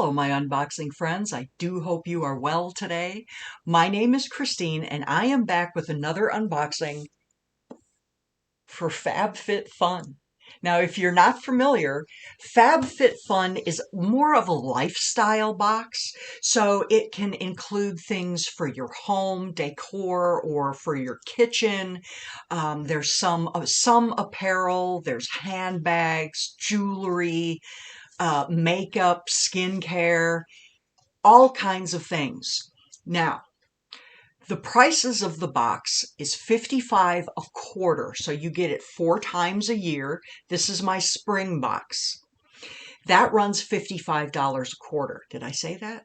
Hello, my unboxing friends. I do hope you are well today. My name is Christine, and I am back with another unboxing for FabFitFun. Now, if you're not familiar, FabFitFun is more of a lifestyle box, so it can include things for your home decor or for your kitchen. There's some apparel, there's handbags, jewelry, makeup, skincare, all kinds of things. Now, the prices of the box is $55 a quarter, so you get it 4 times a year. This is my spring box. That runs $55 a quarter. Did I say that?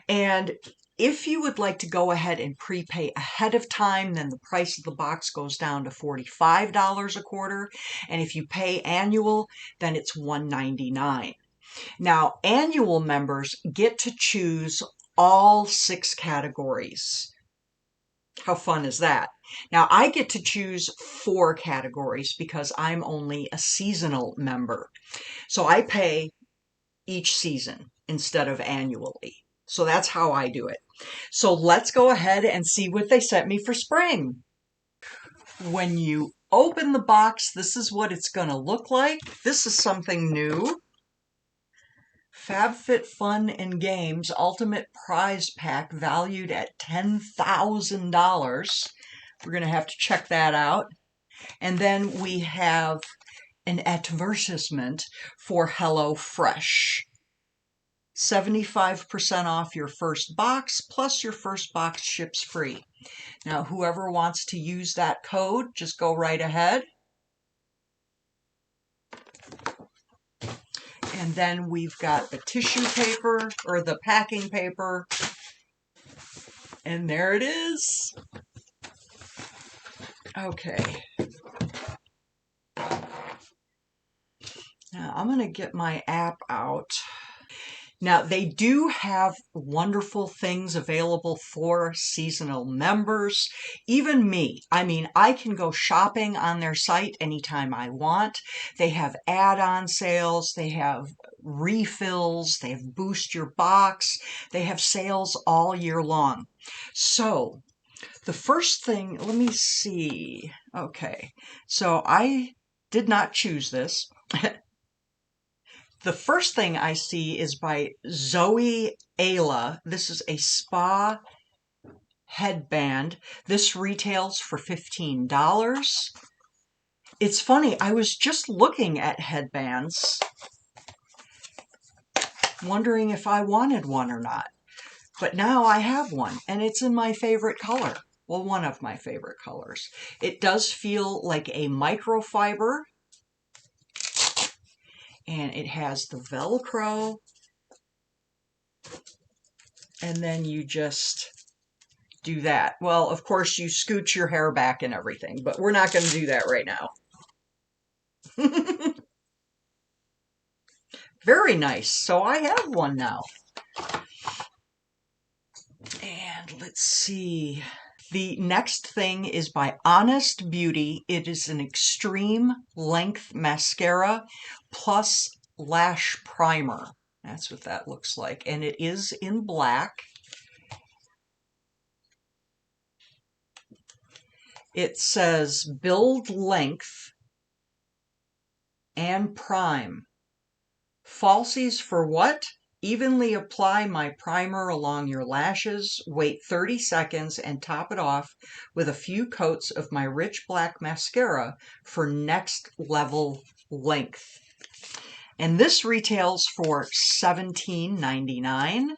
And if you would like to go ahead and prepay ahead of time, then the price of the box goes down to $45 a quarter. And if you pay annual, then it's $199. Now, annual members get to choose all 6 categories. How fun is that? Now, I get to choose 4 categories because I'm only a seasonal member. So I pay each season instead of annually. So that's how I do it. So let's go ahead and see what they sent me for spring. When you open the box, this is what it's going to look like. This is something new. FabFitFun and Games Ultimate Prize Pack valued at $10,000. We're going to have to check that out. And then we have an advertisement for HelloFresh. 75% off your first box, plus your first box ships free. Now, whoever wants to use that code, just go right ahead. And then we've got the tissue paper, or the packing paper. And there it is. Okay. Now I'm going to get my app out. Now, they do have wonderful things available for seasonal members. Even me. I mean, I can go shopping on their site anytime I want. They have add-on sales. They have refills. They have Boost Your Box. They have sales all year long. So, the first thing, let me see. Okay, so I did not choose this. The first thing I see is by Zoe Ayla. This is a spa headband. This retails for $15. It's funny, I was just looking at headbands, wondering if I wanted one or not. But now I have one, and it's in my favorite color. Well, one of my favorite colors. It does feel like a microfiber. And it has the Velcro, and then you just do that. Well, of course, you scooch your hair back and everything, but we're not going to do that right now. Very nice. So I have one now. And let's see. The next thing is by Honest Beauty. It is an extreme length mascara plus lash primer. That's what that looks like. And it is in black. It says build length and prime. Falsies for what? Evenly apply my primer along your lashes, wait 30 seconds, and top it off with a few coats of my rich black mascara for next level length. And this retails for $17.99.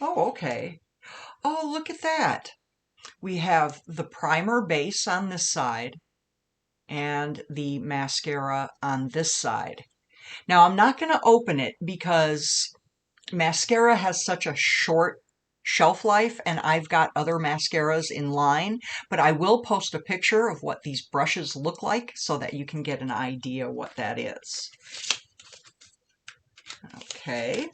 Oh, okay. Oh, look at that. We have the primer base on this side and the mascara on this side. Now, I'm not going to open it because mascara has such a short shelf life, and I've got other mascaras in line, but I will post a picture of what these brushes look like so that you can get an idea what that is. Okay.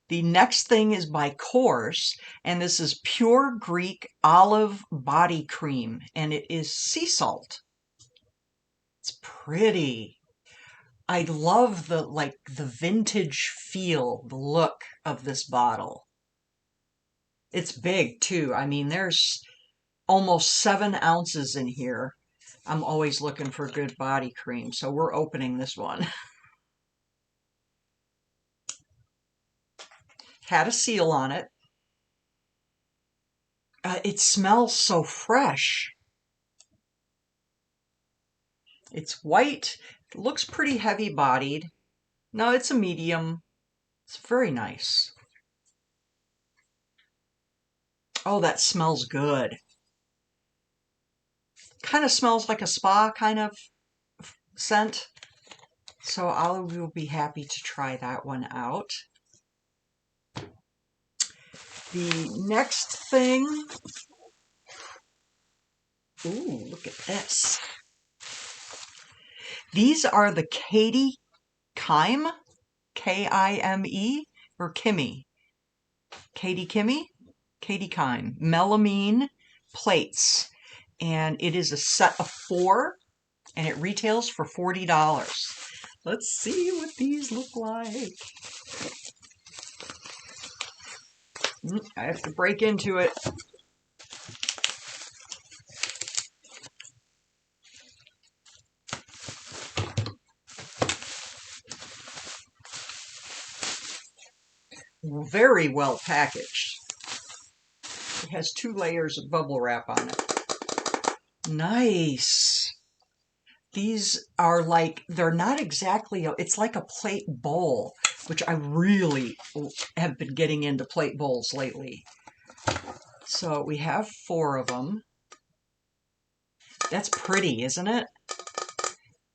The next thing is by Course, and this is Pure Greek Olive Body Cream, and it is sea salt. It's pretty. I love the vintage feel, the look of this bottle. It's big too. I mean, there's almost 7 ounces in here. I'm always looking for good body cream, so we're opening this one. Had a seal on it. It smells so fresh. It's white. It looks pretty heavy-bodied. No, it's a medium. It's very nice. Oh, that smells good. Kind of smells like a spa kind of scent. So I will be happy to try that one out. The next thing, ooh, look at this. These are the Katie Kime, K-I-M-E, or Kimmy. Katie Kimmy? Katie Kime. Melamine plates. And it is a set of 4, and it retails for $40. Let's see what these look like. I have to break into it. Very well packaged. It has 2 layers of bubble wrap on it. Nice. These are like, they're not exactly, it's like a plate bowl, which I really have been getting into plate bowls lately. So we have 4 of them. That's pretty, isn't it?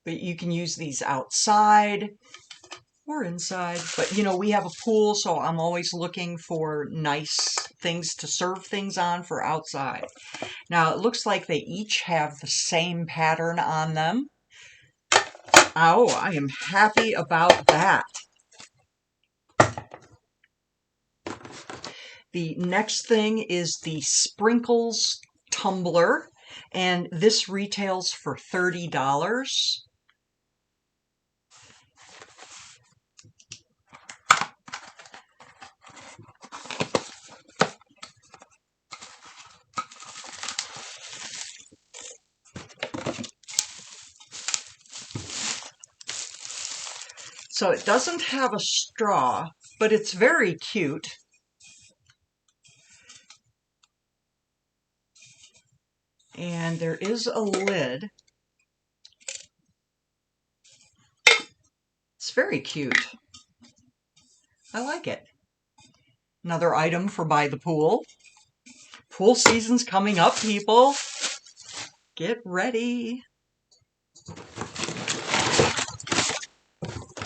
But you can use these outside or inside. But, you know, we have a pool, so I'm always looking for nice things to serve things on for outside. Now, it looks like they each have the same pattern on them. Oh, I am happy about that. The next thing is the Sprinkles tumbler, and this retails for $30. So it doesn't have a straw, but it's very cute. And there is a lid. It's very cute. I like it. Another item for by the pool. Pool season's coming up, people. Get ready.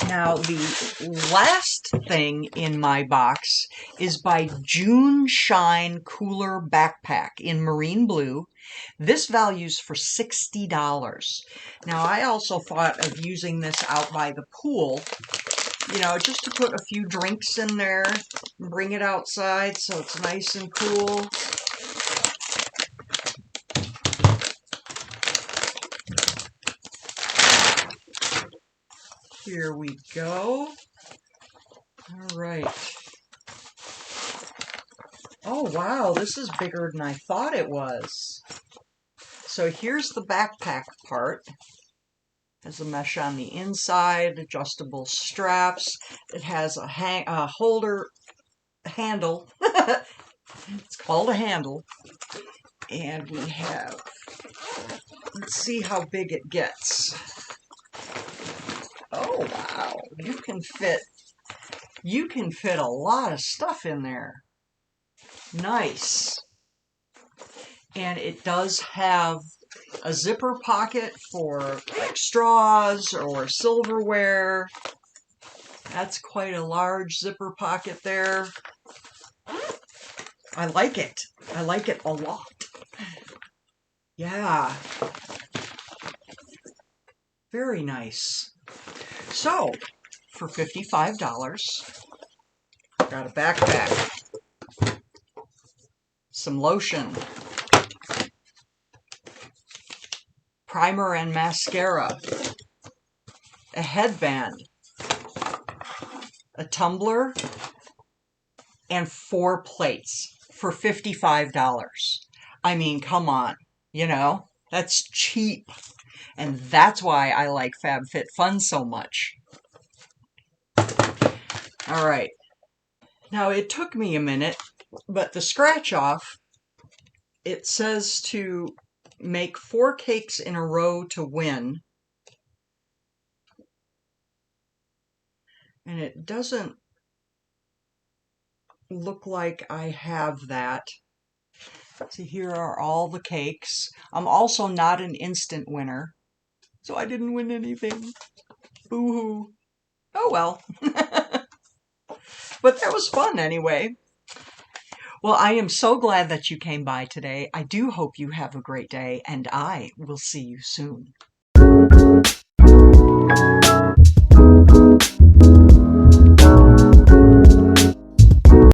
Now, the last thing in my box is by June Shine Cooler Backpack in marine blue. This values for $60. Now, I also thought of using this out by the pool, you know, just to put a few drinks in there and bring it outside so it's nice and cool. Here we go. All right. Oh, wow, this is bigger than I thought it was. So here's the backpack part. Has a mesh on the inside, adjustable straps. It has a holder handle. It's called a handle. And we have, let's see how big it gets. Oh, wow, you can fit a lot of stuff in there. Nice. And it does have a zipper pocket for like straws or silverware. That's quite a large zipper pocket there. I like it. I like it a lot. Yeah. Very nice. So, for $55, got a backpack, some lotion, primer and mascara, a headband, a tumbler, and 4 plates for $55. I mean, come on, you know, that's cheap. And that's why I like FabFitFun so much. All right. Now, it took me a minute, but the scratch off, it says to make 4 cakes in a row to win. And it doesn't look like I have that. See, here are all the cakes. I'm also not an instant winner, so I didn't win anything. Boo-hoo. Oh well. But that was fun anyway. Well, I am so glad that you came by today. I do hope you have a great day, and I will see you soon.